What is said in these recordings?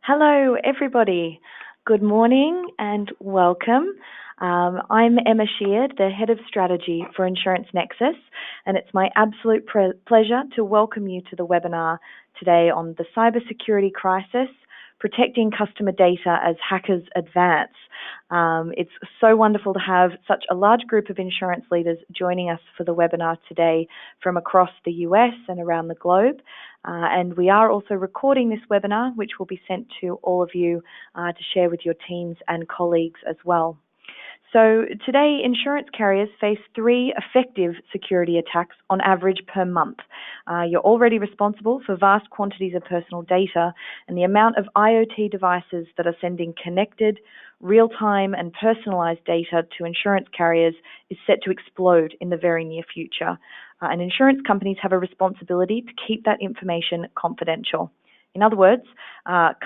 Hello, everybody. Good morning and welcome. I'm Emma Sheard, the Head of Strategy for Insurance Nexus, and it's my absolute pleasure to welcome you to the webinar today on the cybersecurity crisis, protecting customer data as hackers advance. It's so wonderful to have such a large group of insurance leaders joining us for the webinar today from across the US and around the globe. And we are also recording this webinar, which will be sent to all of you to share with your teams and colleagues as well. So today, insurance carriers face 3 effective security attacks on average per month. You're already responsible for vast quantities of personal data, and the amount of IoT devices that are sending connected, real-time and personalized data to insurance carriers is set to explode in the very near future. And insurance companies have a responsibility to keep that information confidential. In other words,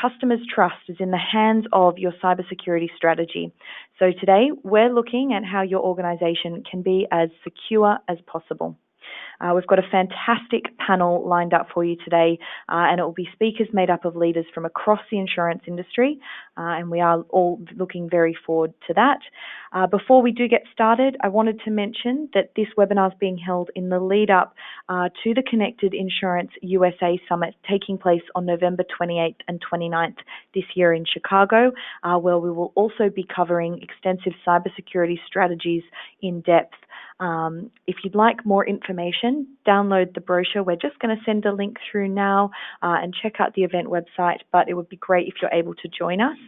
customers' trust is in the hands of your cybersecurity strategy. So today, we're looking at how your organization can be as secure as possible. We've got a fantastic panel lined up for you today, and it will be speakers made up of leaders from across the insurance industry, and we are all looking very forward to that. Before we do get started, I wanted to mention that this webinar is being held in the lead up to the Connected Insurance USA Summit taking place on November 28th and 29th this year in Chicago, where we will also be covering extensive cybersecurity strategies in depth. If you'd like more information, download the brochure. We're just going to send a link through now and check out the event website, but it would be great if you're able to join us.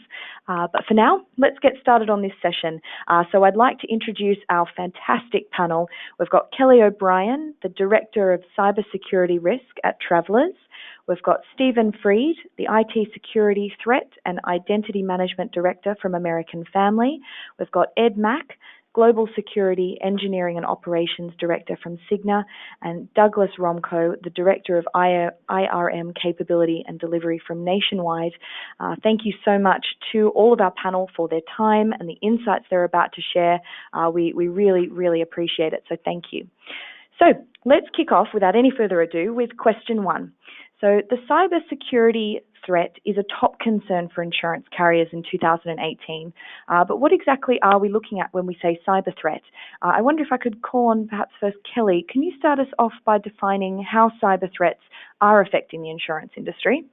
But for now, let's get started on this session. So I'd like to introduce our fantastic panel. We've got Kelly O'Brien, the Director of Cybersecurity Risk at Travelers. We've got Stephen Freed, the IT Security Threat and Identity Management Director from American Family. We've got Ed Mack, Global Security Engineering and Operations Director from Cigna, and Douglas Hromco, the Director of IRM Capability and Delivery from Nationwide. Thank you so much to all of our panel for their time and the insights they're about to share. We really, really appreciate it, so thank you. So let's kick off without any further ado with question 1. So the cybersecurity threat is a top concern for insurance carriers in 2018. But what exactly are we looking at when we say cyber threat? I wonder if I could call on perhaps first Kelly. Can you start us off by defining how cyber threats are affecting the insurance industry?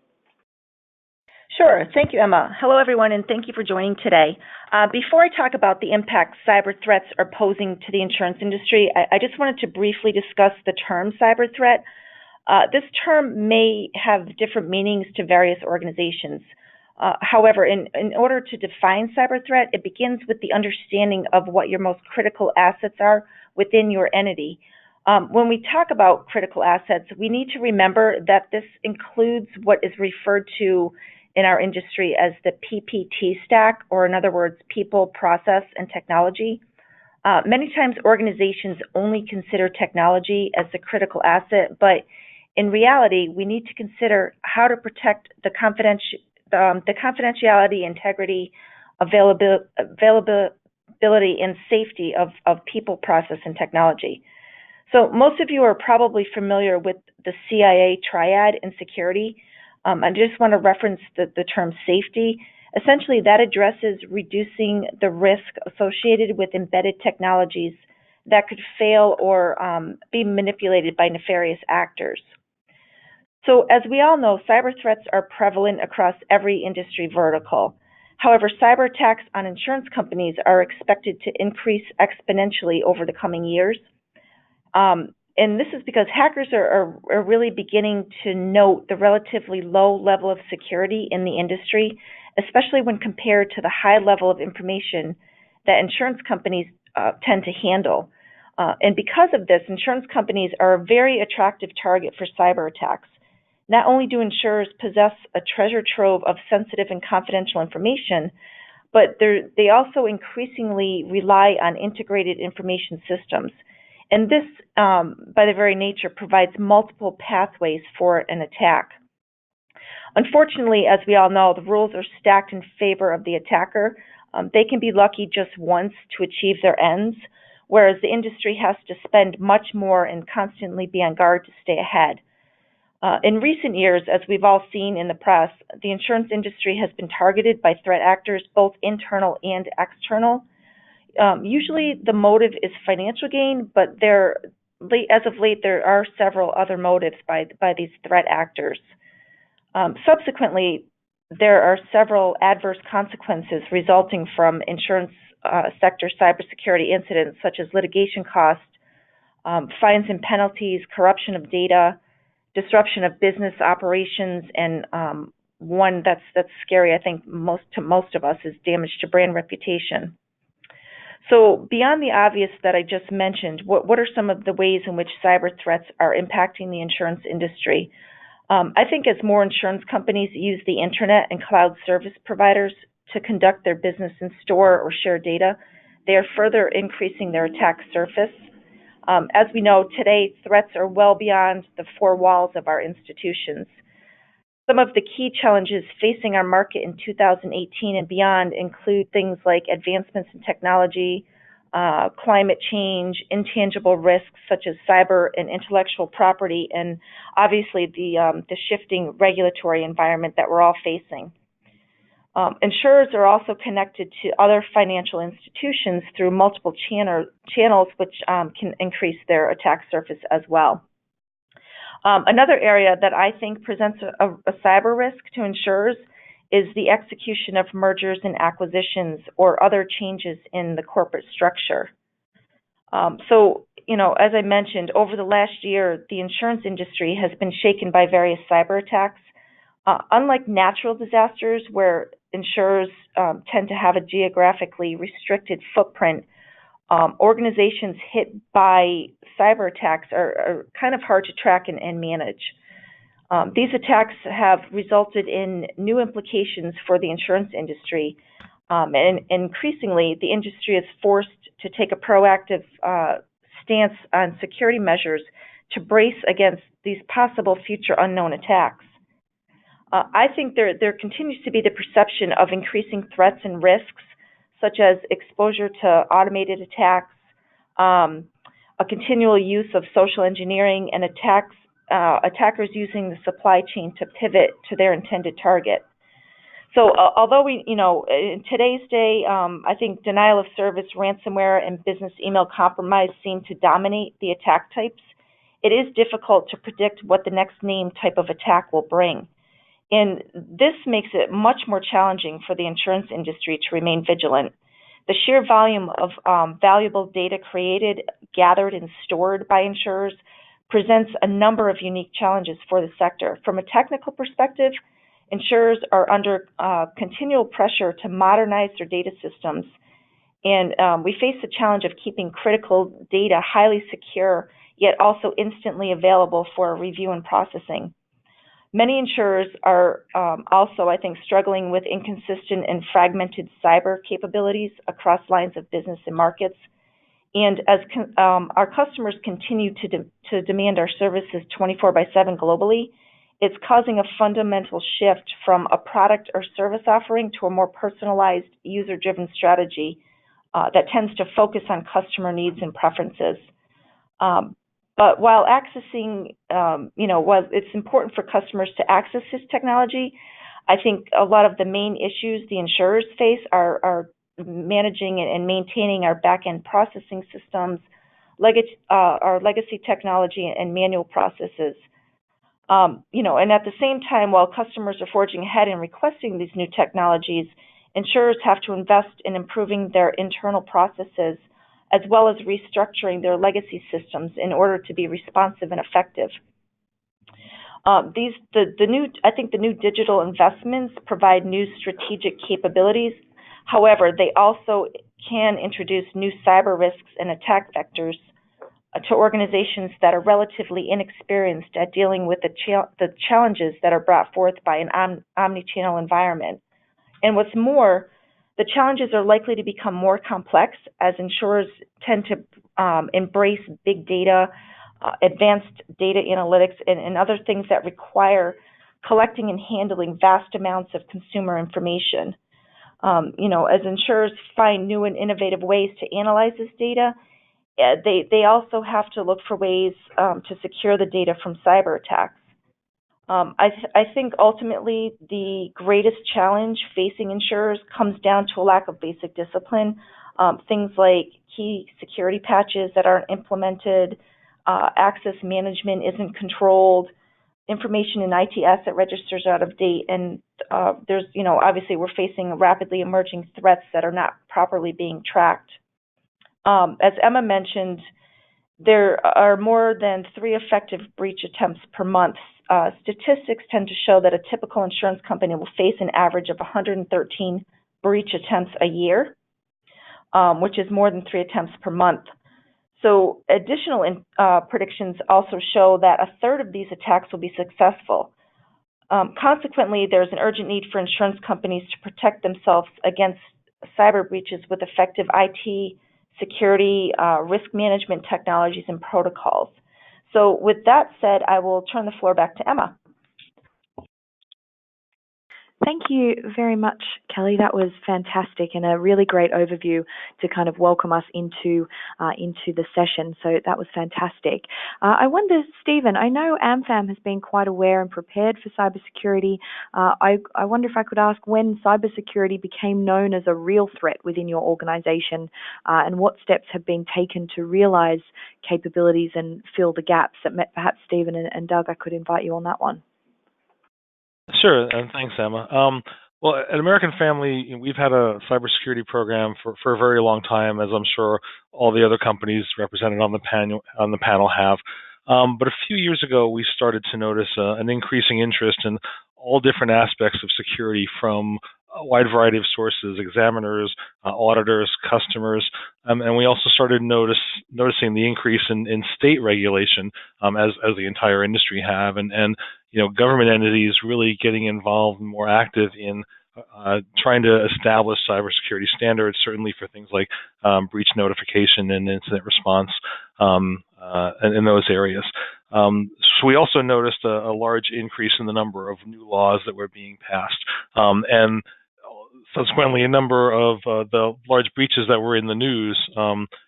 Sure. Thank you, Emma. Hello, everyone, and thank you for joining today. Before I talk about the impact cyber threats are posing to the insurance industry, I just wanted to briefly discuss the term cyber threat. This term may have different meanings to various organizations. However, in order to define cyber threat, it begins with the understanding of what your most critical assets are within your entity. When we talk about critical assets, we need to remember that this includes what is referred to in our industry as the PPT stack, or in other words, people, process, and technology. Many times organizations only consider technology as the critical asset, but in reality, we need to consider how to protect the confidentiality, integrity, availability, and safety of people, process, and technology. So most of you are probably familiar with the CIA triad in security. I just want to reference the term safety. Essentially, that addresses reducing the risk associated with embedded technologies that could fail or be manipulated by nefarious actors. So as we all know, cyber threats are prevalent across every industry vertical. However, cyber attacks on insurance companies are expected to increase exponentially over the coming years. And this is because hackers are really beginning to note the relatively low level of security in the industry, especially when compared to the high level of information that insurance companies tend to handle. And because of this, insurance companies are a very attractive target for cyber attacks. Not only do insurers possess a treasure trove of sensitive and confidential information, but they also increasingly rely on integrated information systems. And this, by the very nature, provides multiple pathways for an attack. Unfortunately, as we all know, the rules are stacked in favor of the attacker. They can be lucky just once to achieve their ends, whereas the industry has to spend much more and constantly be on guard to stay ahead. In recent years, as we've all seen in the press, the insurance industry has been targeted by threat actors, both internal and external. Usually the motive is financial gain, but as of late, there are several other motives by these threat actors. Subsequently, there are several adverse consequences resulting from insurance sector cybersecurity incidents, such as litigation costs, fines and penalties, corruption of data, disruption of business operations, and one that's scary, I think, to most of us, is damage to brand reputation. So beyond the obvious that I just mentioned, what are some of the ways in which cyber threats are impacting the insurance industry? I think as more insurance companies use the internet and cloud service providers to conduct their business and store or share data, they are further increasing their attack surface. As we know, today, threats are well beyond the four walls of our institutions. Some of the key challenges facing our market in 2018 and beyond include things like advancements in technology, climate change, intangible risks such as cyber and intellectual property, and obviously the shifting regulatory environment that we're all facing. Insurers are also connected to other financial institutions through multiple channels, which can increase their attack surface as well. Another area that I think presents a cyber risk to insurers is the execution of mergers and acquisitions or other changes in the corporate structure. So, as I mentioned, over the last year, the insurance industry has been shaken by various cyber attacks. Unlike natural disasters, where insurers tend to have a geographically restricted footprint, organizations hit by cyber attacks are kind of hard to track and manage. These attacks have resulted in new implications for the insurance industry, and increasingly the industry is forced to take a proactive stance on security measures to brace against these possible future unknown attacks. I think there continues to be the perception of increasing threats and risks, such as exposure to automated attacks, a continual use of social engineering, and attackers using the supply chain to pivot to their intended target. So although in today's day, I think denial of service, ransomware, and business email compromise seem to dominate the attack types, it is difficult to predict what the next named type of attack will bring. And this makes it much more challenging for the insurance industry to remain vigilant. The sheer volume of valuable data created, gathered, and stored by insurers presents a number of unique challenges for the sector. From a technical perspective, insurers are under continual pressure to modernize their data systems, and we face the challenge of keeping critical data highly secure, yet also instantly available for review and processing. Many insurers are also, I think, struggling with inconsistent and fragmented cyber capabilities across lines of business and markets. And as our customers continue to demand our services 24/7 globally, it's causing a fundamental shift from a product or service offering to a more personalized, user-driven strategy that tends to focus on customer needs and preferences. But while accessing, while it's important for customers to access this technology, I think a lot of the main issues the insurers face are managing and maintaining our back-end processing systems, our legacy technology, and manual processes. And at the same time, while customers are forging ahead and requesting these new technologies, insurers have to invest in improving their internal processes, as well as restructuring their legacy systems in order to be responsive and effective. I think the new digital investments provide new strategic capabilities. However, they also can introduce new cyber risks and attack vectors to organizations that are relatively inexperienced at dealing with the challenges that are brought forth by an omni-channel environment. And what's more, the challenges are likely to become more complex as insurers tend to embrace big data, advanced data analytics, and other things that require collecting and handling vast amounts of consumer information. As insurers find new and innovative ways to analyze this data, they also have to look for ways to secure the data from cyber attacks. I think ultimately the greatest challenge facing insurers comes down to a lack of basic discipline. Things like key security patches that aren't implemented, access management isn't controlled, information in IT asset registers are out of date, and there's, obviously we're facing rapidly emerging threats that are not properly being tracked. As Emma mentioned, there are more than 3 effective breach attempts per month. Statistics tend to show that a typical insurance company will face an average of 113 breach attempts a year, which is more than 3 attempts per month. So additional predictions also show that a third of these attacks will be successful. Consequently, there's an urgent need for insurance companies to protect themselves against cyber breaches with effective IT security, risk management technologies, and protocols. So with that said, I will turn the floor back to Emma. Thank you very much, Kelly. That was fantastic and a really great overview to kind of welcome us into the session. So that was fantastic. I wonder, Stephen, I know AmFam has been quite aware and prepared for cybersecurity. I wonder if I could ask when cybersecurity became known as a real threat within your organization, and what steps have been taken to realize capabilities and fill the gaps that perhaps Stephen and Doug, I could invite you on that one. Sure, and thanks, Emma. Well, at American Family, we've had a cybersecurity program for a very long time, as I'm sure all the other companies represented on the panel have. But a few years ago, we started to notice an increasing interest in all different aspects of security from a wide variety of sources: examiners, auditors, customers, and we also started noticing the increase in state regulation, as the entire industry have, and government entities really getting involved and more active in trying to establish cybersecurity standards, certainly for things like breach notification and incident response, and in those areas. So we also noticed a large increase in the number of new laws that were being passed, and subsequently a number of the large breaches that were in the news.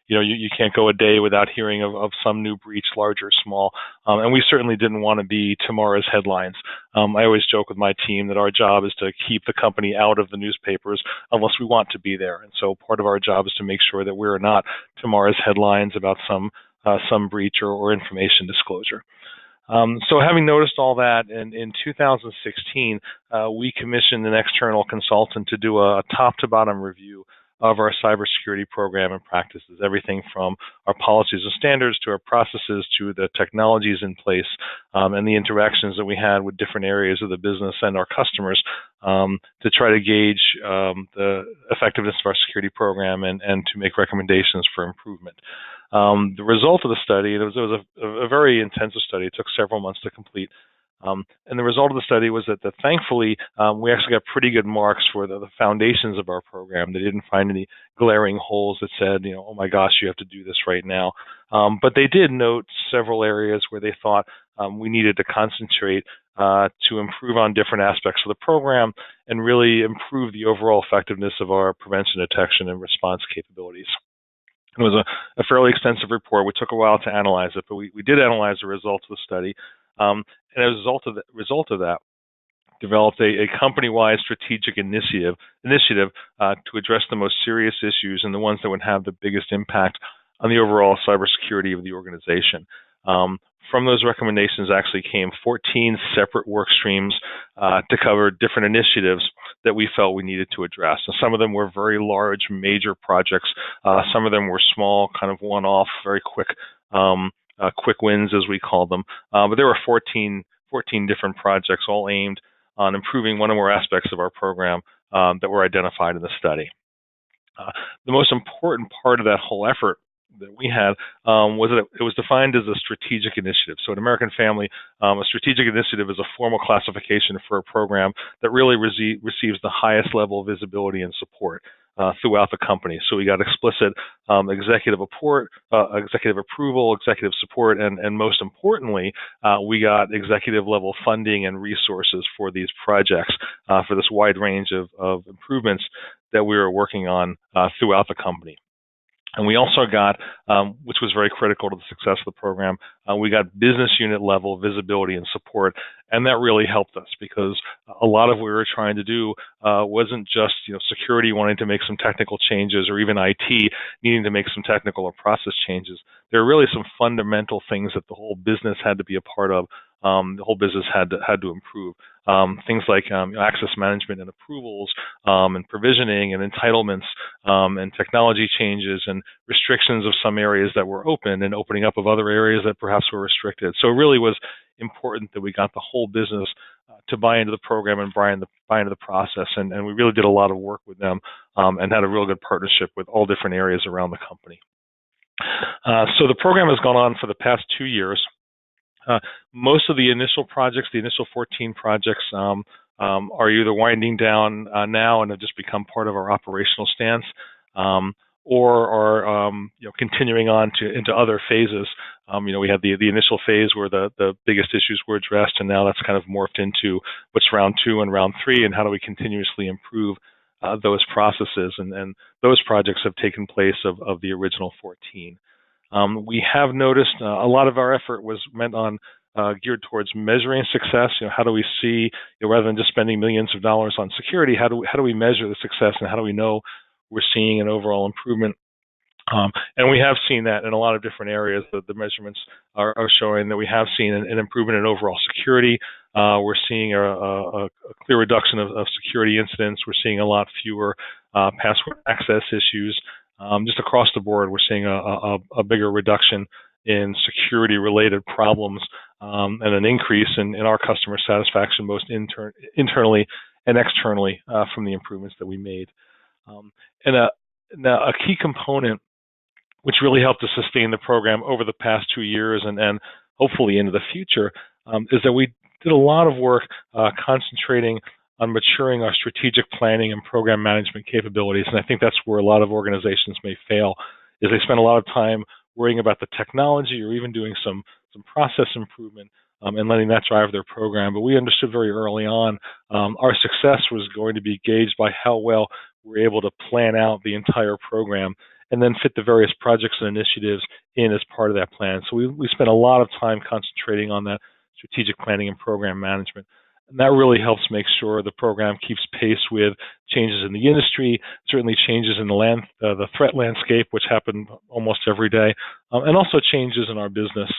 You can't go a day without hearing of some new breach, large or small, and we certainly didn't want to be tomorrow's headlines. I always joke with my team that our job is to keep the company out of the newspapers unless we want to be there, and so part of our job is to make sure that we're not tomorrow's headlines about some breach or information disclosure. So having noticed all that, in 2016, we commissioned an external consultant to do a top-to-bottom review of our cybersecurity program and practices, everything from our policies and standards to our processes to the technologies in place, and the interactions that we had with different areas of the business and our customers, to try to gauge the effectiveness of our security program and to make recommendations for improvement. The result of the study, it was a very intensive study. It took several months to complete. And the result of the study was that thankfully, we actually got pretty good marks for the foundations of our program. They didn't find any glaring holes that said, oh my gosh, you have to do this right now. But they did note several areas where they thought we needed to concentrate to improve on different aspects of the program and really improve the overall effectiveness of our prevention, detection, and response capabilities. It was a fairly extensive report. We took a while to analyze it, but we did analyze the results of the study. And as a result of that, developed a company-wide strategic initiative to address the most serious issues and the ones that would have the biggest impact on the overall cybersecurity of the organization. From those recommendations actually came 14 separate work streams to cover different initiatives that we felt we needed to address. So some of them were very large, major projects. Some of them were small, kind of one-off, very quick wins, as we call them. But there were 14 different projects, all aimed on improving one or more aspects of our program that were identified in the study. The most important part of that whole effort that we had was that it was defined as a strategic initiative. So at American Family, a strategic initiative is a formal classification for a program that really receives the highest level of visibility and support throughout the company. So we got explicit executive approval, executive support, and most importantly, we got executive level funding and resources for these projects, for this wide range of improvements that we were working on throughout the company. And we also got, which was very critical to the success of the program, we got business unit level visibility and support, and that really helped us because a lot of what we were trying to do wasn't just security wanting to make some technical changes or even IT needing to make some technical or process changes. There are really some fundamental things that the whole business had to be a part of. The whole business had to improve. Things like access management and approvals and provisioning and entitlements and technology changes and restrictions of some areas that were open and opening up of other areas that perhaps were restricted. So it really was important that we got the whole business to buy into the program and buy into the process. And we really did a lot of work with them and had a real good partnership with all different areas around the company. So the program has gone on for the past 2 years. Most of the initial projects, the initial 14 projects, are either winding down now and have just become part of our operational stance, or are continuing on into other phases. We had the initial phase where the biggest issues were addressed, and now that's kind of morphed into what's round 2 and round 3, and how do we continuously improve those processes, and those projects have taken place of the original 14. We have noticed a lot of our effort was meant on geared towards measuring success. How do we see, rather than just spending millions of dollars on security, how do we measure the success, and how do we know we're seeing an overall improvement? And we have seen that in a lot of different areas. The measurements are showing that we have seen an improvement in overall security. We're seeing a clear reduction of security incidents. We're seeing a lot fewer password access issues. Just across the board, we're seeing a bigger reduction in security-related problems and an increase in our customer satisfaction, both internally and externally, from the improvements that we made. And a key component which really helped us sustain the program over the past 2 years and hopefully into the future is that we did a lot of work concentrating on maturing our strategic planning and program management capabilities. And I think that's where a lot of organizations may fail, is they spend a lot of time worrying about the technology or even doing some process improvement and letting that drive their program. But we understood very early on our success was going to be gauged by how well we're able to plan out the entire program and then fit the various projects and initiatives in as part of that plan. So we spent a lot of time concentrating on that strategic planning and program management. And that really helps make sure the program keeps pace with changes in the industry, certainly changes in the threat landscape, which happen almost every day, and also changes in our business.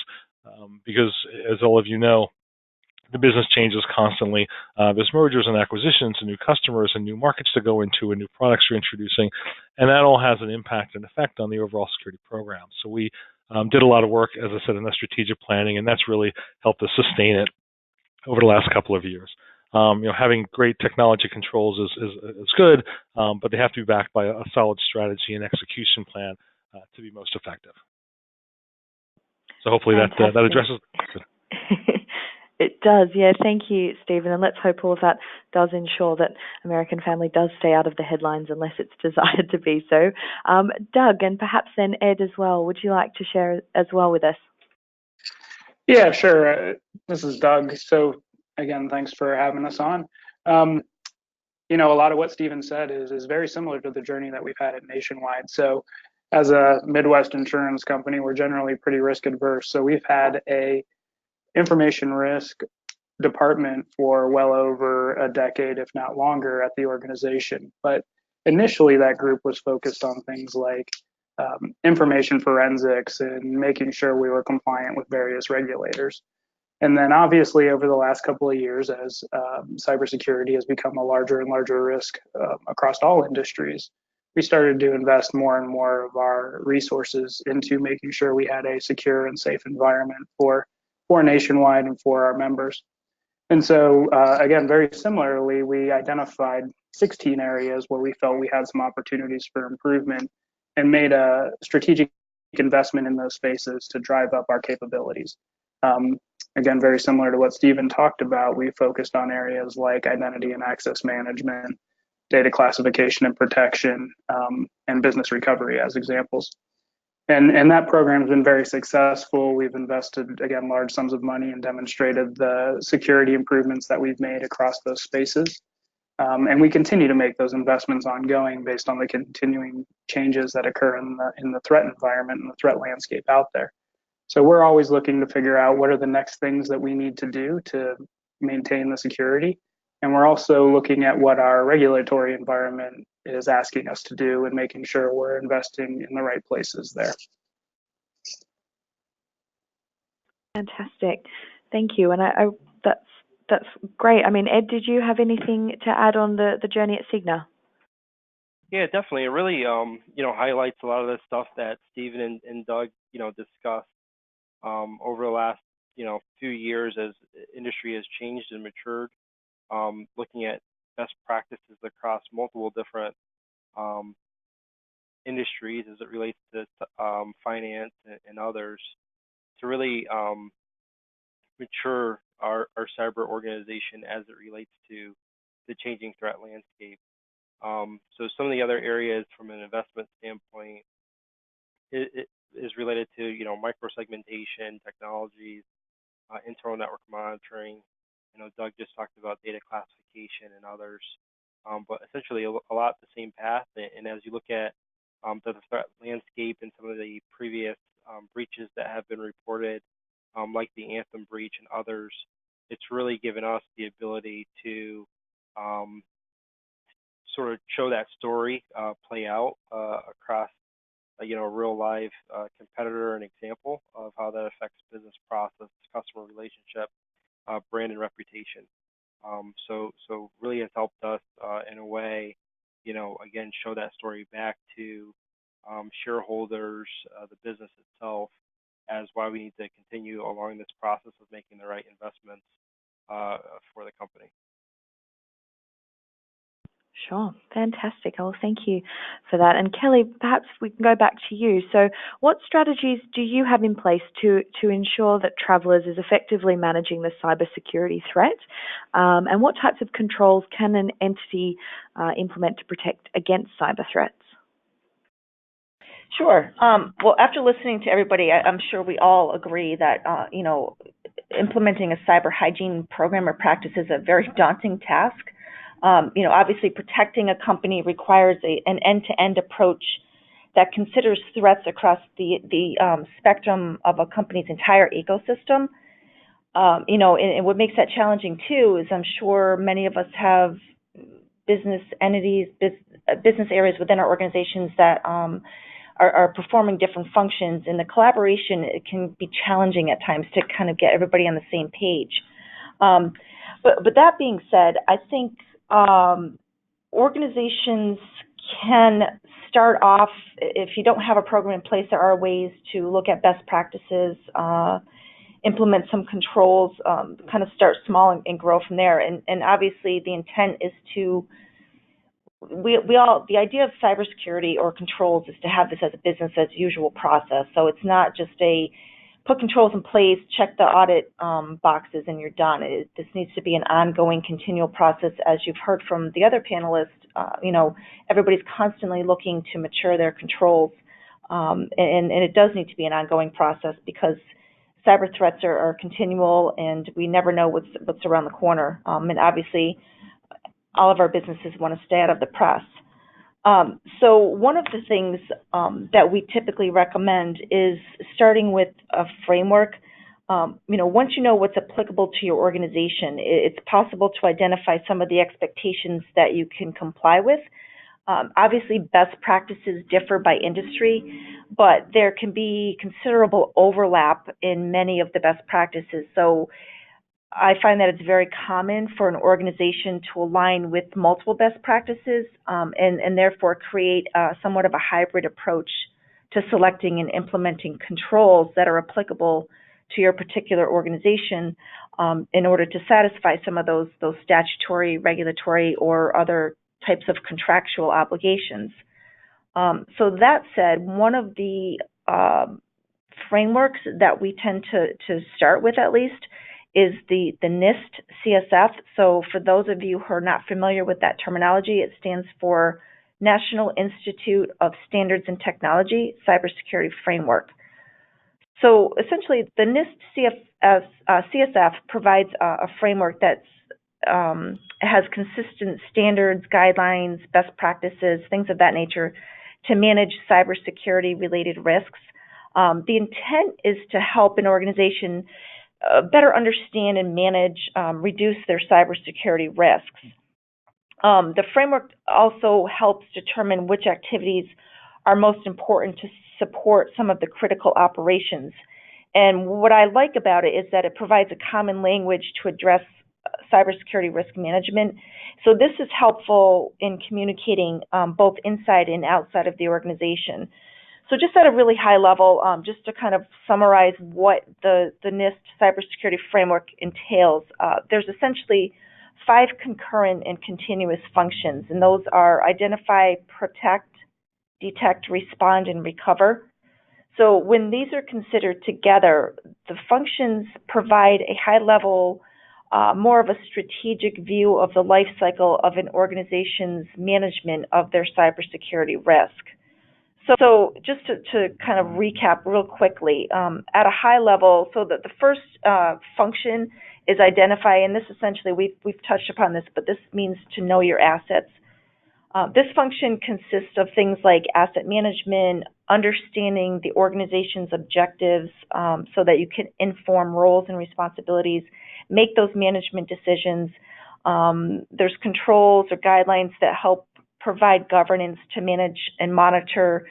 Because, as all of you know, the business changes constantly. There's mergers and acquisitions and new customers and new markets to go into and new products you're introducing, and that all has an impact and effect on the overall security program. So we did a lot of work, as I said, in the strategic planning, and that's really helped us sustain it over the last couple of years. Having great technology controls is good, but they have to be backed by a solid strategy and execution plan to be most effective. So hopefully that addresses. It does, yeah. Thank you, Stephen. And let's hope all of that does ensure that American Family does stay out of the headlines unless it's desired to be so. Doug, and perhaps then Ed as well, would you like to share as well with us? Yeah, sure. This is Doug. So again, thanks for having us on. A lot of what Stephen said is very similar to the journey that we've had at Nationwide. So as a Midwest insurance company, we're generally pretty risk adverse. So we've had a information risk department for well over a decade, if not longer, at the organization. But initially, that group was focused on things like information forensics and making sure we were compliant with various regulators. And then obviously over the last couple of years, as cybersecurity has become a larger and larger risk across all industries, we started to invest more and more of our resources into making sure we had a secure and safe environment for Nationwide and for our members. And so again, very similarly, we identified 16 areas where we felt we had some opportunities for improvement and made a strategic investment in those spaces to drive up our capabilities. Again, very similar to what Stephen talked about, we focused on areas like identity and access management, data classification and protection, and business recovery as examples. And that program has been very successful. We've invested, again, large sums of money and demonstrated the security improvements that we've made across those spaces. And we continue to make those investments ongoing based on the continuing changes that occur in the threat environment and the threat landscape out there. So we're always looking to figure out what are the next things that we need to do to maintain the security. And we're also looking at what our regulatory environment is asking us to do and making sure we're investing in the right places there. Fantastic. Thank you. And that's great. I mean, Ed, did you have anything to add on the journey at Cigna? Yeah, definitely. It really, highlights a lot of the stuff that Stephen and Doug, discussed over the last, few years as industry has changed and matured, looking at best practices across multiple different industries as it relates to finance and others to really mature our cyber organization as it relates to the changing threat landscape. So some of the other areas from an investment standpoint it is related to, microsegmentation technologies, internal network monitoring. Doug just talked about data classification and others, but essentially a lot the same path. And as you look at the threat landscape and some of the previous breaches that have been reported, like the Anthem breach and others, it's really given us the ability to sort of show that story play out across a real live competitor and example of how that affects business process, customer relationship, brand and reputation. So really has helped us in a way, again, show that story back to shareholders, the business itself, as why we need to continue along this process of making the right investments for the company. Sure. Fantastic. Well, thank you for that. And Kelly, perhaps we can go back to you. So what strategies do you have in place to ensure that Travelers is effectively managing the cybersecurity threat? And what types of controls can an entity implement to protect against cyber threats? Sure. Well, after listening to everybody, I'm sure we all agree that, implementing a cyber hygiene program or practice is a very daunting task. Obviously protecting a company requires an end-to-end approach that considers threats across the spectrum of a company's entire ecosystem. And what makes that challenging too is I'm sure many of us have business entities, business areas within our organizations that are performing different functions, and the collaboration, it can be challenging at times to kind of get everybody on the same page. But that being said, I think organizations can start off, if you don't have a program in place, there are ways to look at best practices, implement some controls, kind of start small and grow from there. And obviously the intent is to, the idea of cybersecurity or controls is to have this as a business as usual process. So it's not just put controls in place, check the audit boxes, and you're done. This needs to be an ongoing, continual process. As you've heard from the other panelists, everybody's constantly looking to mature their controls, and it does need to be an ongoing process because cyber threats are continual, and we never know what's around the corner. And obviously, all of our businesses want to stay out of the press. So one of the things that we typically recommend is starting with a framework. Once you know what's applicable to your organization, it's possible to identify some of the expectations that you can comply with. Obviously, best practices differ by industry, but there can be considerable overlap in many of the best practices. So I find that it's very common for an organization to align with multiple best practices and therefore create somewhat of a hybrid approach to selecting and implementing controls that are applicable to your particular organization in order to satisfy some of those statutory, regulatory, or other types of contractual obligations. So that said, one of the frameworks that we tend to start with at least is the NIST CSF. So for those of you who are not familiar with that terminology, it stands for National Institute of Standards and Technology Cybersecurity Framework. So essentially, the NIST CSF provides a framework that's it has consistent standards, guidelines, best practices, things of that nature to manage cybersecurity related risks. The intent is to help an organization better understand and manage, reduce their cybersecurity risks. The framework also helps determine which activities are most important to support some of the critical operations. And what I like about it is that it provides a common language to address cybersecurity risk management. So this is helpful in communicating both inside and outside of the organization. So just at a really high level, just to kind of summarize what the NIST cybersecurity framework entails, there's essentially 5 concurrent and continuous functions, and those are identify, protect, detect, respond, and recover. So when these are considered together, the functions provide a high level, more of a strategic view of the life cycle of an organization's management of their cybersecurity risk. So just to kind of recap real quickly, at a high level, so that the first function is identify, and this essentially, we've touched upon this, but this means to know your assets. This function consists of things like asset management, understanding the organization's objectives so that you can inform roles and responsibilities, make those management decisions. There's controls or guidelines that help provide governance to manage and monitor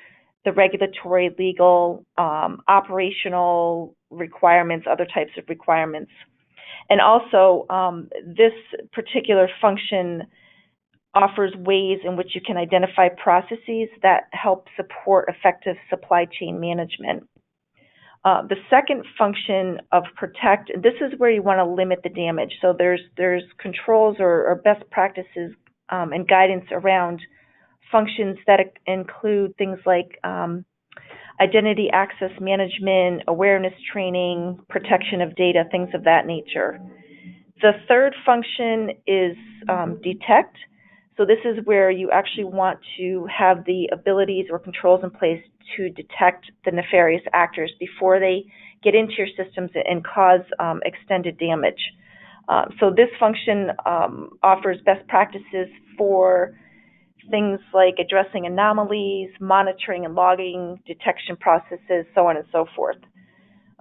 the regulatory, legal, operational requirements, other types of requirements. And also, this particular function offers ways in which you can identify processes that help support effective supply chain management. The second function of protect, this is where you want to limit the damage. So there's controls or best practices and guidance around functions that include things like identity access management, awareness training, protection of data, things of that nature. The third function is detect. So this is where you actually want to have the abilities or controls in place to detect the nefarious actors before they get into your systems and cause extended damage. So this function offers best practices for things like addressing anomalies, monitoring and logging, detection processes, so on and so forth.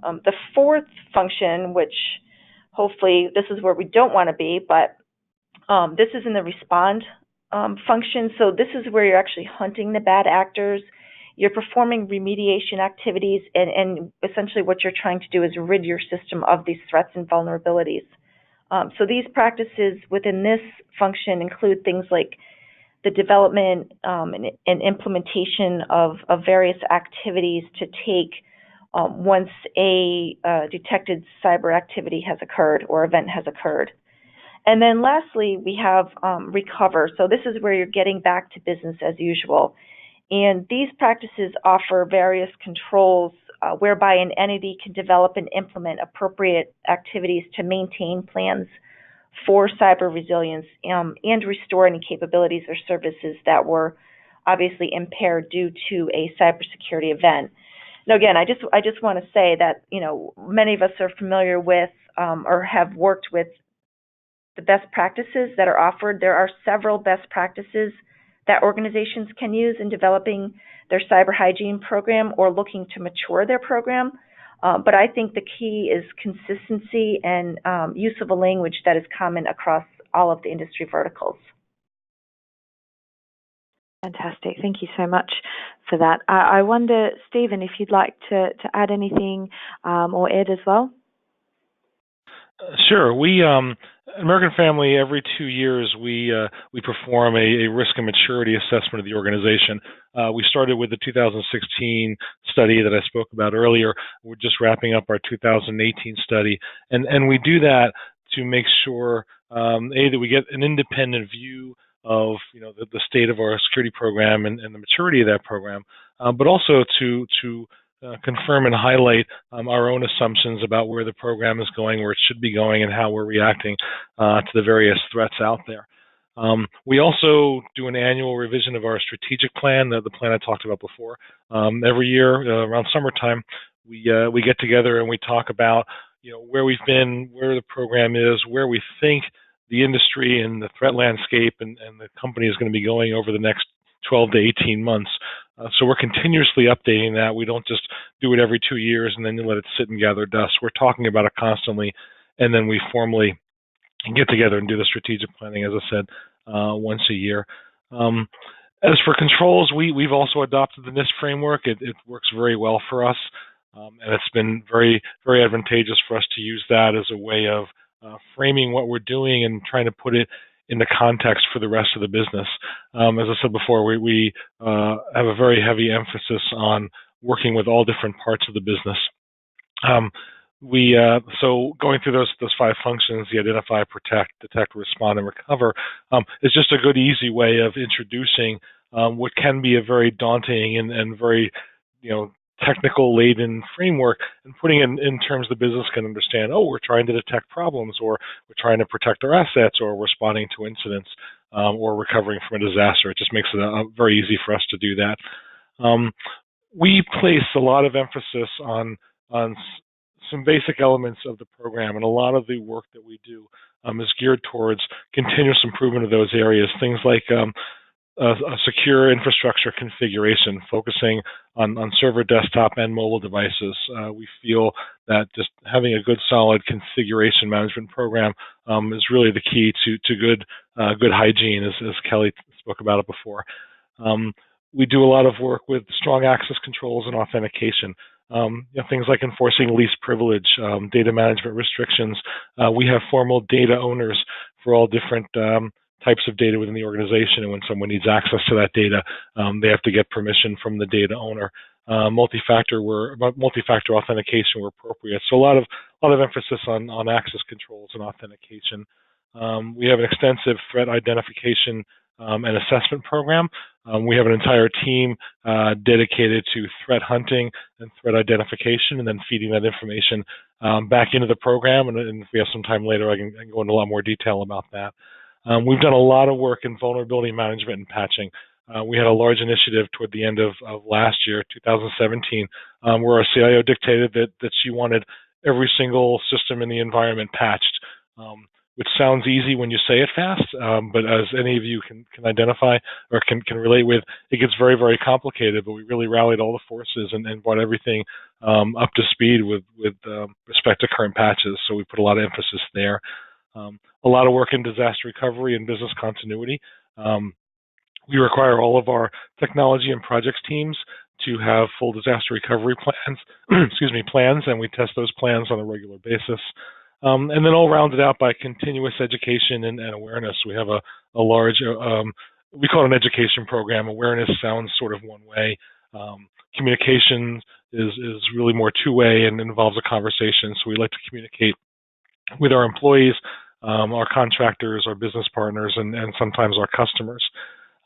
The fourth function, which hopefully this is where we don't want to be, but this is in the respond function. So this is where you're actually hunting the bad actors. You're performing remediation activities, and essentially what you're trying to do is rid your system of these threats and vulnerabilities. So these practices within this function include things like the development and implementation of various activities to take once a detected cyber activity has occurred or event has occurred. And then lastly, we have recover. So this is where you're getting back to business as usual. And these practices offer various controls whereby an entity can develop and implement appropriate activities to maintain plans for cyber resilience and restore any capabilities or services that were obviously impaired due to a cybersecurity event. Now, again, I just want to say that many of us are familiar with or have worked with the best practices that are offered. There are several best practices that organizations can use in developing their cyber hygiene program or looking to mature their program. But I think the key is consistency and use of a language that is common across all of the industry verticals. Fantastic. Thank you so much for that. I wonder, Stephen, if you'd like to add anything or Ed as well? Sure. We American Family, every 2 years we perform a risk and maturity assessment of the organization. We started with the 2016 study that I spoke about earlier. We're just wrapping up our 2018 study, and we do that to make sure that we get an independent view of the state of our security program and the maturity of that program, but also to confirm and highlight our own assumptions about where the program is going, where it should be going, and how we're reacting to the various threats out there. We also do an annual revision of our strategic plan, the plan I talked about before. Every year around summertime, we get together and we talk about where we've been, where the program is, where we think the industry and the threat landscape and the company is going to be going over the next 12 to 18 months. So we're continuously updating that. We don't just do it every 2 years and then let it sit and gather dust. We're talking about it constantly, and then we formally get together and do the strategic planning, as I said, once a year. As for controls, we've also adopted the NIST framework. It works very well for us, and it's been very, very advantageous for us to use that as a way of framing what we're doing and trying to put it in the context for the rest of the business. As I said before, we have a very heavy emphasis on working with all different parts of the business. So going through those 5 functions, the identify, protect, detect, respond, and recover, is just a good, easy way of introducing what can be a very daunting and very, technical laden framework, and putting it in terms the business can understand. Oh, we're trying to detect problems, or we're trying to protect our assets, or responding to incidents, or recovering from a disaster. It just makes it very easy for us to do that. We place a lot of emphasis on some basic elements of the program, and a lot of the work that we do is geared towards continuous improvement of those areas. Things like a secure infrastructure configuration, focusing on server, desktop, and mobile devices. We feel that just having a good, solid configuration management program is really the key to good hygiene, as Kelly spoke about it before. We do a lot of work with strong access controls and authentication. Things like enforcing least privilege, data management restrictions. We have formal data owners for all different types of data within the organization, and when someone needs access to that data, they have to get permission from the data owner. Multi-factor authentication where appropriate. So a lot of emphasis on access controls and authentication. We have an extensive threat identification and assessment program. We have an entire team dedicated to threat hunting and threat identification, and then feeding that information back into the program. And if we have some time later, I can go into a lot more detail about that. We've done a lot of work in vulnerability management and patching. We had a large initiative toward the end of last year, 2017, where our CIO dictated that she wanted every single system in the environment patched, which sounds easy when you say it fast, but as any of you can identify or can relate with, it gets very, very complicated. But we really rallied all the forces and brought everything up to speed with respect to current patches. So we put a lot of emphasis there. A lot of work in disaster recovery and business continuity. We require all of our technology and projects teams to have full disaster recovery plans, plans, and we test those plans on a regular basis. And then all rounded out by continuous education and awareness. We have a large, we call it an education program. Awareness sounds sort of one way. Communication is really more two-way and involves a conversation. So we like to communicate with our employees, our contractors, our business partners, and sometimes our customers.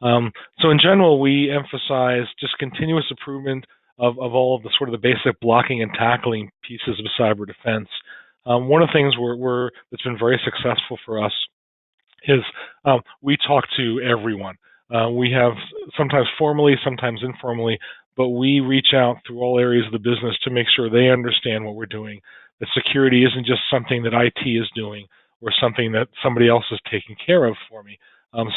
So in general, we emphasize just continuous improvement of all of the sort of the basic blocking and tackling pieces of cyber defense. One of the things that's been very successful for us is we talk to everyone. We have sometimes formally, sometimes informally, but we reach out through all areas of the business to make sure they understand what we're doing. That security isn't just something that IT is doing or something that somebody else is taking care of for me.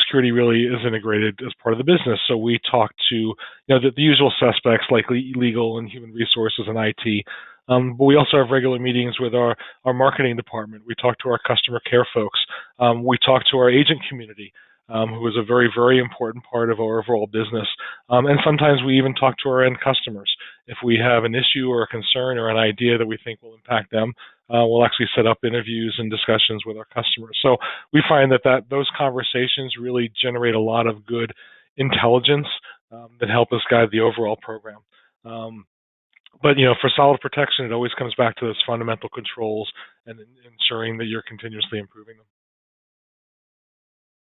Security really is integrated as part of the business. So we talk to the usual suspects like legal and human resources and IT. But we also have regular meetings with our marketing department. We talk to our customer care folks. We talk to our agent community, who is a very, very important part of our overall business. And sometimes we even talk to our end customers. If we have an issue or a concern or an idea that we think will impact them, we'll actually set up interviews and discussions with our customers. So we find that those conversations really generate a lot of good intelligence that help us guide the overall program. But for solid protection, it always comes back to those fundamental controls and ensuring that you're continuously improving them.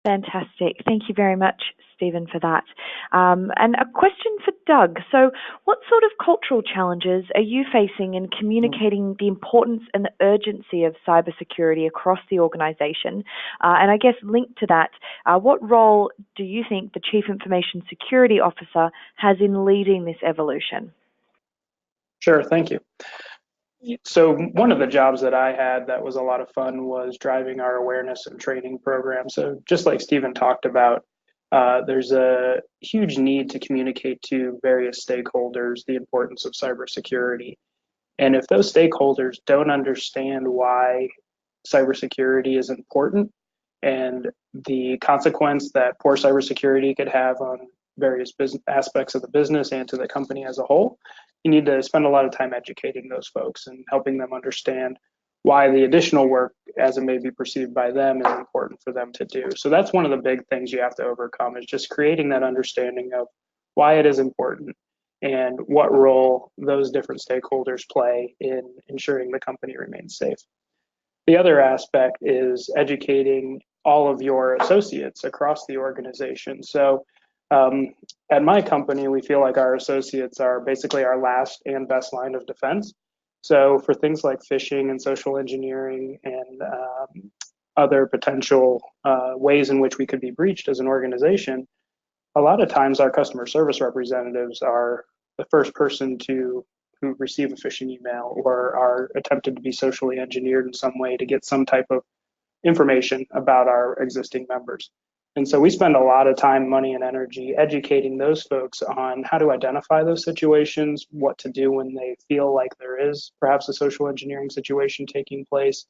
Fantastic. Thank you very much, Stephen, for that. And a question for Doug. So what sort of cultural challenges are you facing in communicating the importance and the urgency of cybersecurity across the organization? And I guess linked to that, what role do you think the Chief Information Security Officer has in leading this evolution? Sure, thank you. So one of the jobs that I had that was a lot of fun was driving our awareness and training program. So just like Stephen talked about, there's a huge need to communicate to various stakeholders the importance of cybersecurity. And if those stakeholders don't understand why cybersecurity is important and the consequence that poor cybersecurity could have on various business aspects of the business and to the company as a whole, you need to spend a lot of time educating those folks and helping them understand why the additional work as it may be perceived by them is important for them to do. So that's one of the big things you have to overcome is just creating that understanding of why it is important and what role those different stakeholders play in ensuring the company remains safe. The other aspect is educating all of your associates across the organization. So at my company, we feel like our associates are basically our last and best line of defense. So for things like phishing and social engineering and other potential ways in which we could be breached as an organization, a lot of times our customer service representatives are the first person to who receive a phishing email or are attempted to be socially engineered in some way to get some type of information about our existing members. And so we spend a lot of time, money, and energy educating those folks on how to identify those situations, what to do when they feel like there is perhaps a social engineering situation taking place,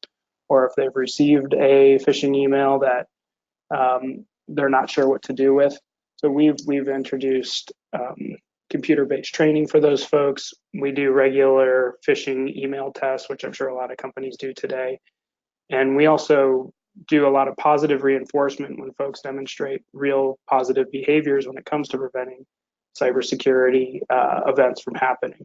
or if they've received a phishing email that they're not sure what to do with. So we've introduced computer-based training for those folks. We do regular phishing email tests, which I'm sure a lot of companies do today. And we also do a lot of positive reinforcement when folks demonstrate real positive behaviors when it comes to preventing cybersecurity events from happening.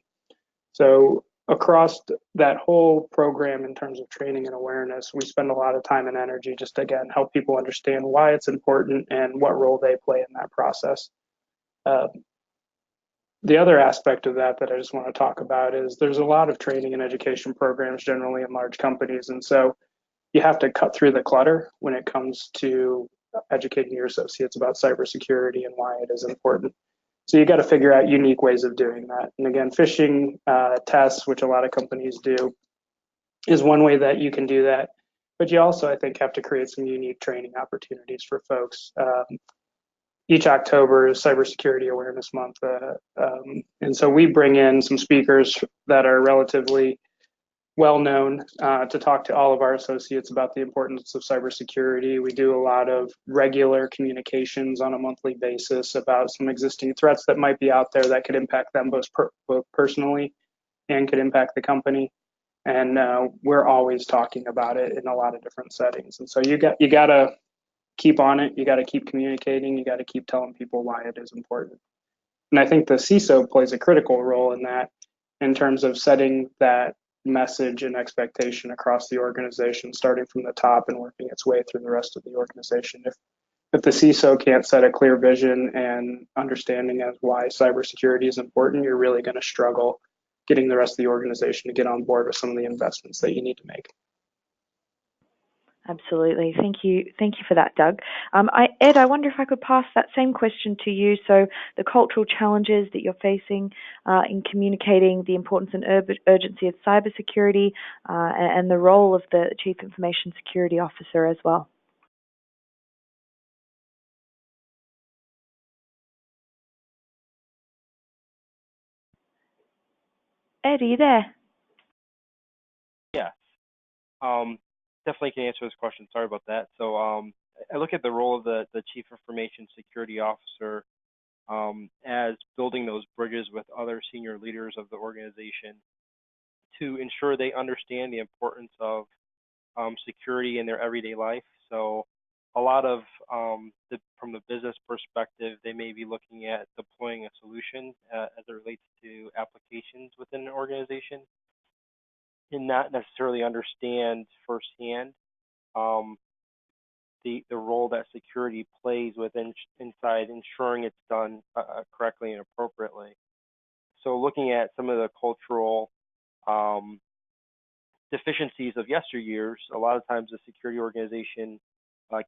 So across that whole program in terms of training and awareness, we spend a lot of time and energy just to, again, help people understand why it's important and what role they play in that process. The other aspect of that I just want to talk about is there's a lot of training and education programs generally in large companies. And so you have to cut through the clutter when it comes to educating your associates about cybersecurity and why it is important. So you got to figure out unique ways of doing that. And again, phishing tests, which a lot of companies do, is one way that you can do that. But you also, I think, have to create some unique training opportunities for folks. Each October is Cybersecurity Awareness Month. And so we bring in some speakers that are relatively well known to talk to all of our associates about the importance of cybersecurity. We do a lot of regular communications on a monthly basis about some existing threats that might be out there that could impact them both personally and could impact the company. And we're always talking about it in a lot of different settings. And so you got to keep on it. You got to keep communicating. You got to keep telling people why it is important. And I think the CISO plays a critical role in that in terms of setting that message and expectation across the organization, starting from the top and working its way through the rest of the organization. If the CISO can't set a clear vision and understanding as why cybersecurity is important, you're really going to struggle getting the rest of the organization to get on board with some of the investments that you need to make. Absolutely. Thank you for that, Doug. Ed, I wonder if I could pass that same question to you. So the cultural challenges that you're facing in communicating the importance and urgency of cybersecurity and the role of the Chief Information Security Officer as well. Ed, are you there? Yeah. Definitely can answer this question. Sorry about that. So I look at the role of the Chief Information Security Officer as building those bridges with other senior leaders of the organization to ensure they understand the importance of security in their everyday life. So a lot of from the business perspective, they may be looking at deploying a solution as it relates to applications within an organization and not necessarily understand firsthand the role that security plays inside ensuring it's done correctly and appropriately. So looking at some of the cultural deficiencies of yesteryears, a lot of times the security organization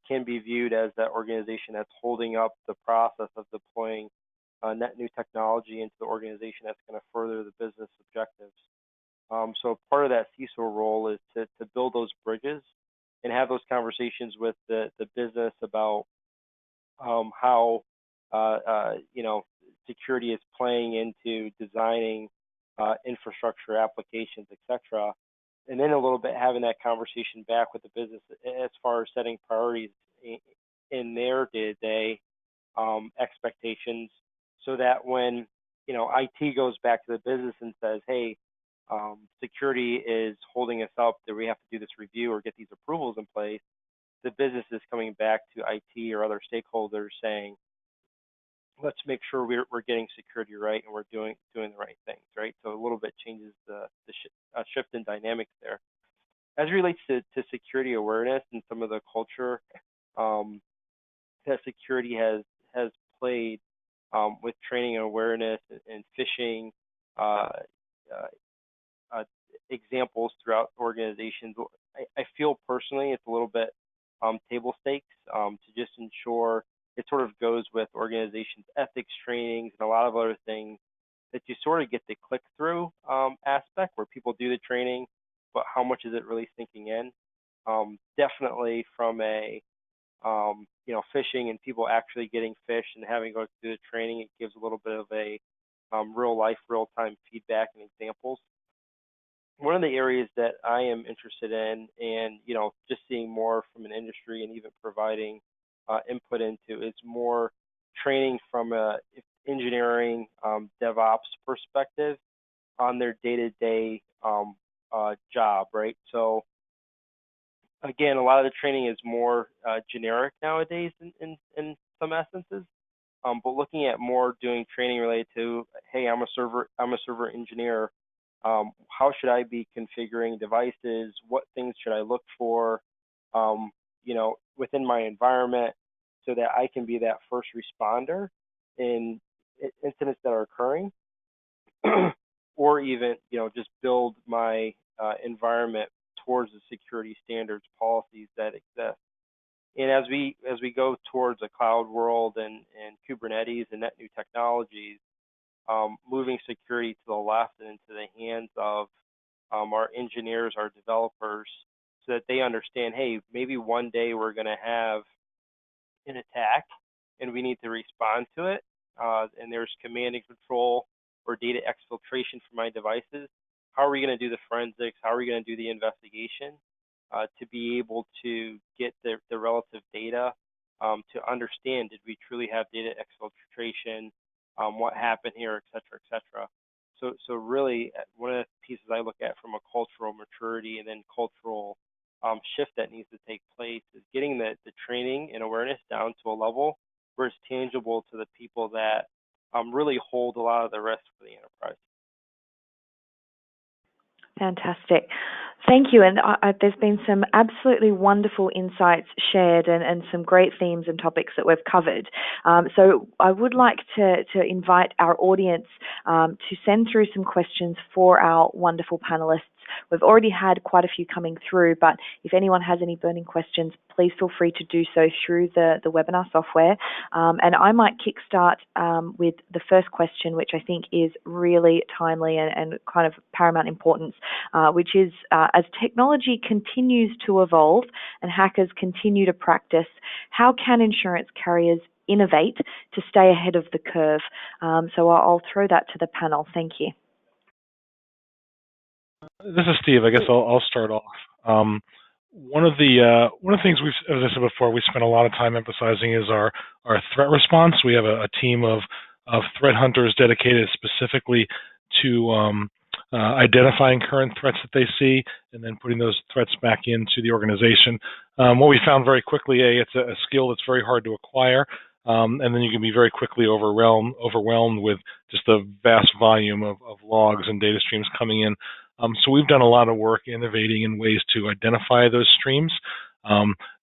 can be viewed as that organization that's holding up the process of deploying net new technology into the organization that's going to further the business objectives. So part of that CISO role is to build those bridges and have those conversations with the business about how security is playing into designing infrastructure applications, etc. And then a little bit having that conversation back with the business as far as setting priorities in their day-to-day expectations, so that when IT goes back to the business and says, "Hey, security is holding us up, that we have to do this review or get these approvals in place," the business is coming back to IT or other stakeholders saying, "Let's make sure we're getting security right and we're doing the right things," right? So a little bit changes the shift in dynamics there. As it relates to security awareness and some of the culture that security has played with training and awareness and phishing examples throughout organizations, I feel personally it's a little bit table stakes to just ensure it sort of goes with organizations' ethics trainings and a lot of other things that you sort of get the click-through aspect where people do the training, but how much is it really sinking in? Definitely from a phishing and people actually getting phished and having to go through the training, it gives a little bit of a real-life, real-time feedback and examples. One of the areas that I am interested in, and just seeing more from an industry and even providing input into, is more training from a engineering DevOps perspective on their day-to-day job, right? So again, a lot of the training is more generic nowadays in some essences, but looking at more doing training related to, hey, I'm a server engineer. How should I be configuring devices? What things should I look for, within my environment, so that I can be that first responder in incidents that are occurring, or even just build my environment towards the security standards policies that exist. And as we go towards a cloud world and Kubernetes and net new technologies, moving security to the left and into the hands of our engineers, our developers, so that they understand, hey, maybe one day we're going to have an attack and we need to respond to it, and there's command and control or data exfiltration from my devices. How are we going to do the forensics? How are we going to do the investigation to be able to get the relative data to understand, did we truly have data exfiltration? What happened here, et cetera, et cetera. So really, one of the pieces I look at from a cultural maturity and then cultural shift that needs to take place is getting the training and awareness down to a level where it's tangible to the people that really hold a lot of the risk for the enterprise. Fantastic. Thank you. And there's been some absolutely wonderful insights shared and some great themes and topics that we've covered. So I would like to invite our audience to send through some questions for our wonderful panelists. We've already had quite a few coming through, but if anyone has any burning questions, please feel free to do so through the webinar software. And I might kickstart with the first question, which I think is really timely and kind of paramount importance, which is, as technology continues to evolve and hackers continue to practice, how can insurance carriers innovate to stay ahead of the curve? So I'll throw that to the panel. Thank you. This is Steve. I guess I'll start off. One of the things as I said before, we spent a lot of time emphasizing is our threat response. We have a team of threat hunters dedicated specifically to identifying current threats that they see and then putting those threats back into the organization. What we found very quickly, it's a skill that's very hard to acquire, and then you can be very quickly overwhelmed with just the vast volume of logs and data streams coming in. So we've done a lot of work innovating in ways to identify those streams,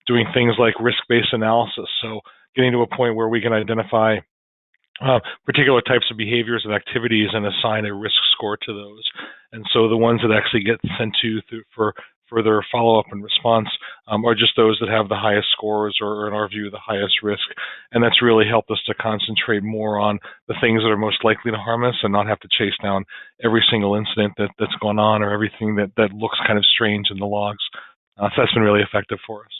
doing things like risk-based analysis. So getting to a point where we can identify particular types of behaviors and activities and assign a risk score to those. And so the ones that actually get sent to for further follow-up and response are just those that have the highest scores or, in our view, the highest risk. And that's really helped us to concentrate more on the things that are most likely to harm us and not have to chase down every single incident that's gone on or everything that looks kind of strange in the logs. So that's been really effective for us.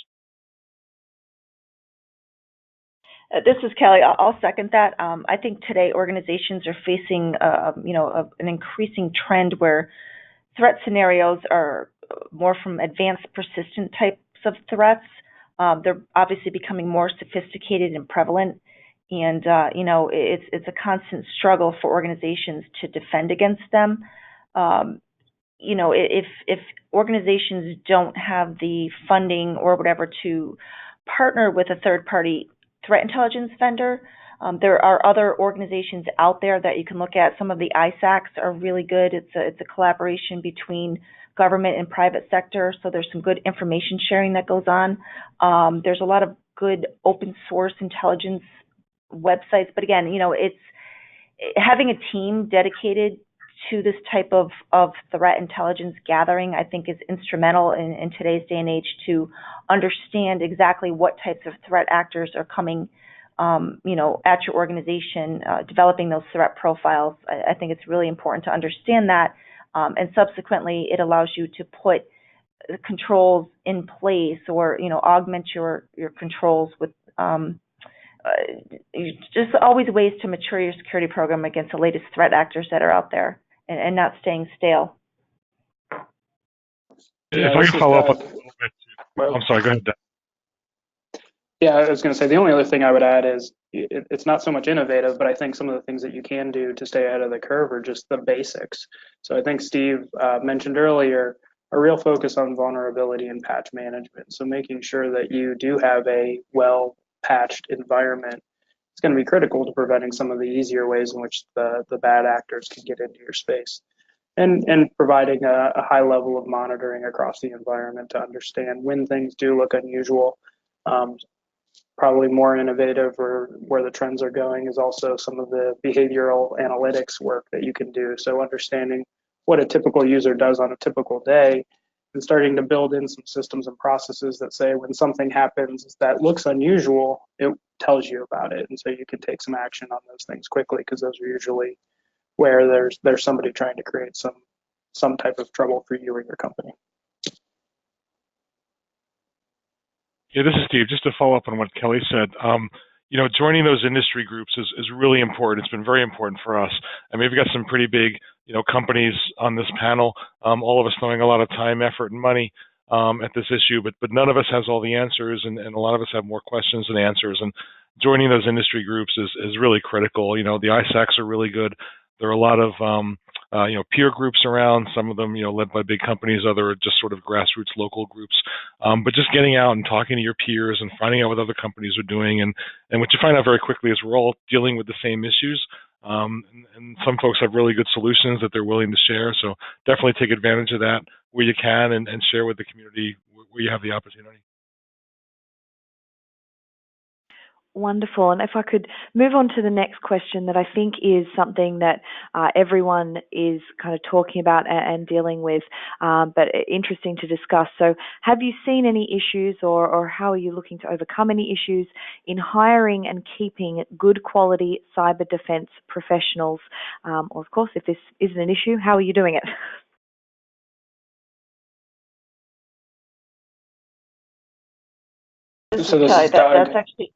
This is Kelly. I'll second that. I think today organizations are facing, an increasing trend where threat scenarios are more from advanced, persistent types of threats. They're obviously becoming more sophisticated and prevalent, and it's a constant struggle for organizations to defend against them. If organizations don't have the funding or whatever to partner with a third-party threat intelligence vendor, there are other organizations out there that you can look at. Some of the ISACs are really good. It's a collaboration between government and private sector, so there's some good information sharing that goes on. There's a lot of good open source intelligence websites, but again, it's having a team dedicated to this type of threat intelligence gathering, I think, is instrumental in today's day and age to understand exactly what types of threat actors are coming, at your organization, developing those threat profiles. I think it's really important to understand that, and subsequently, it allows you to put the controls in place or, augment your controls with just always ways to mature your security program against the latest threat actors that are out there. And not staying stale. If I can follow up a little bit too. I'm sorry, go ahead, Dan. Yeah, I was going to say the only other thing I would add is it's not so much innovative, but I think some of the things that you can do to stay ahead of the curve are just the basics. So I think Steve mentioned earlier a real focus on vulnerability and patch management. So making sure that you do have a well-patched environment is going to be critical to preventing some of the easier ways in which the bad actors can get into your space. And providing a high level of monitoring across the environment to understand when things do look unusual. Probably more innovative or where the trends are going is also some of the behavioral analytics work that you can do. So understanding what a typical user does on a typical day and starting to build in some systems and processes that say when something happens that looks unusual, it tells you about it. And so you can take some action on those things quickly because those are usually where there's somebody trying to create some type of trouble for you or your company. Yeah, this is Steve. Just to follow up on what Kelly said, joining those industry groups is really important. It's been very important for us. I mean, we've got some pretty big, companies on this panel, all of us throwing a lot of time, effort, and money at this issue, but none of us has all the answers, and a lot of us have more questions than answers. And joining those industry groups is really critical. The ISACs are really good. There are a lot of peer groups around, some of them, led by big companies, other just sort of grassroots local groups. But just getting out and talking to your peers and finding out what other companies are doing. And what you find out very quickly is we're all dealing with the same issues. And some folks have really good solutions that they're willing to share. So definitely take advantage of that where you can and share with the community where you have the opportunity. Wonderful. And if I could move on to the next question that I think is something that everyone is kind of talking about and dealing with, but interesting to discuss. So have you seen any issues or how are you looking to overcome any issues in hiring and keeping good quality cyber defense professionals? Or of course, if this isn't an issue, how are you doing it? So this is Doug. That's actually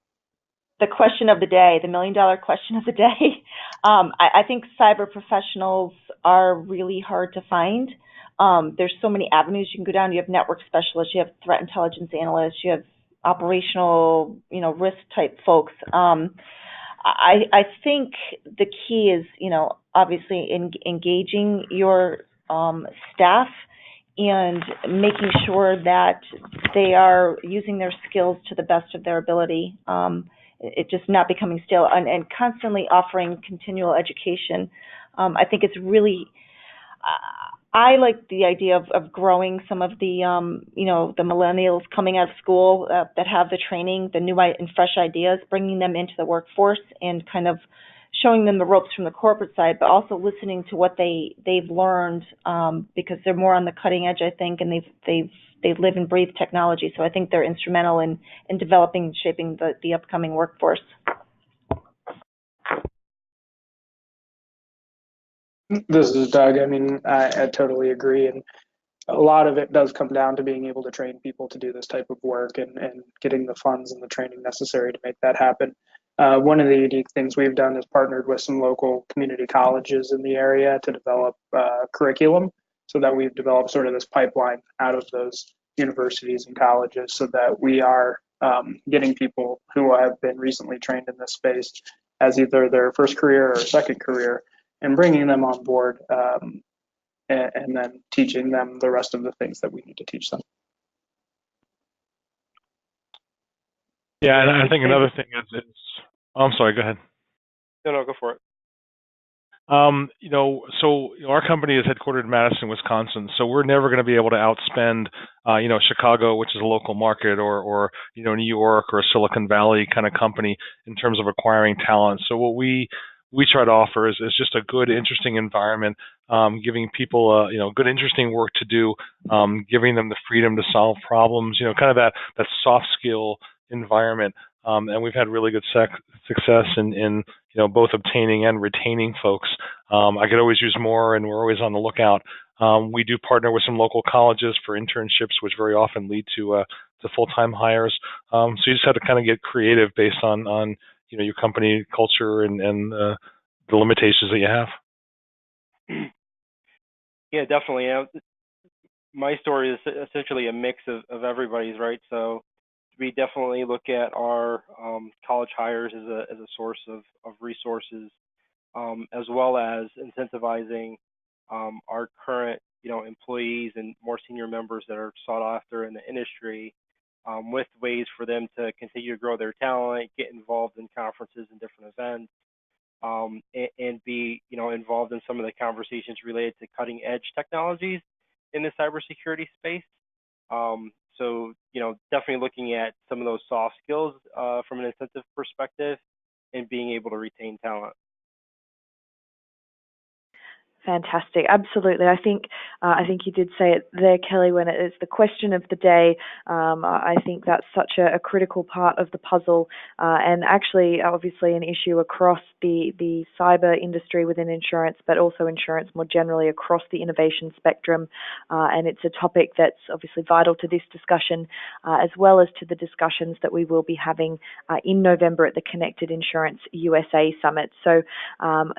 the question of the day, the $1 million question of the day. I think cyber professionals are really hard to find. There's so many avenues you can go down. You have network specialists, you have threat intelligence analysts, you have operational, risk type folks. I think the key is, obviously engaging your staff and making sure that they are using their skills to the best of their ability. It just not becoming stale and constantly offering continual education. I think it's really, I like the idea of growing some of the, the millennials coming out of school that have the training, the new and fresh ideas, bringing them into the workforce and kind of showing them the ropes from the corporate side, but also listening to what they've learned, because they're more on the cutting edge, I think, and they live and breathe technology. So I think they're instrumental in developing and shaping the upcoming workforce. This is Doug. I mean, I totally agree. And a lot of it does come down to being able to train people to do this type of work and getting the funds and the training necessary to make that happen. One of the unique things we've done is partnered with some local community colleges in the area to develop curriculum, so that we've developed sort of this pipeline out of those universities and colleges, so that we are getting people who have been recently trained in this space as either their first career or second career, and bringing them on board, and then teaching them the rest of the things that we need to teach them. Yeah, and I think another thing is oh, I'm sorry, go ahead. No, go for it. Our company is headquartered in Madison, Wisconsin, so we're never going to be able to outspend, Chicago, which is a local market, or New York or a Silicon Valley kind of company in terms of acquiring talent. So what we try to offer is just a good, interesting environment, giving people, good, interesting work to do, giving them the freedom to solve problems, kind of that soft skill environment. And we've had really good success in both obtaining and retaining folks. I could always use more, and we're always on the lookout. We do partner with some local colleges for internships, which very often lead to full-time hires. So you just have to kind of get creative based on your company culture and the limitations that you have. Yeah, definitely. My story is essentially a mix of everybody's, right? So we definitely look at our college hires as a source of resources, as well as incentivizing our current employees and more senior members that are sought after in the industry, with ways for them to continue to grow their talent, get involved in conferences and different events, and be involved in some of the conversations related to cutting edge technologies in the cybersecurity space. So definitely looking at some of those soft skills from an incentive perspective and being able to retain talent. Fantastic. Absolutely. I think you did say it there, Kelly, when it is the question of the day. I think that's such a critical part of the puzzle, and actually obviously an issue across the cyber industry within insurance, but also insurance more generally across the innovation spectrum. And it's a topic that's obviously vital to this discussion, as well as to the discussions that we will be having in November at the Connected Insurance USA Summit. So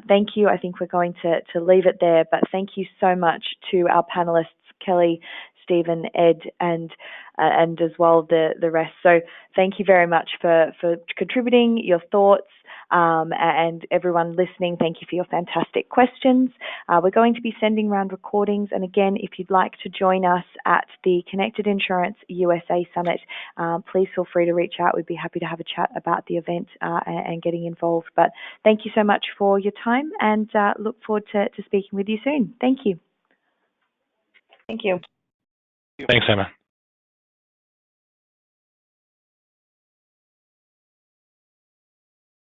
thank you. I think we're going to leave it there, but thank you so much to our panelists, Kelly, Stephen, Ed, and as well the rest. So thank you very much for contributing your thoughts, and everyone listening, thank you for your fantastic questions. We're going to be sending around recordings, and again, if you'd like to join us at the Connected Insurance USA Summit, please feel free to reach out. We'd be happy to have a chat about the event and getting involved. But thank you so much for your time, and look forward to speaking with you soon. Thank you. Thank you. Thanks, Emma.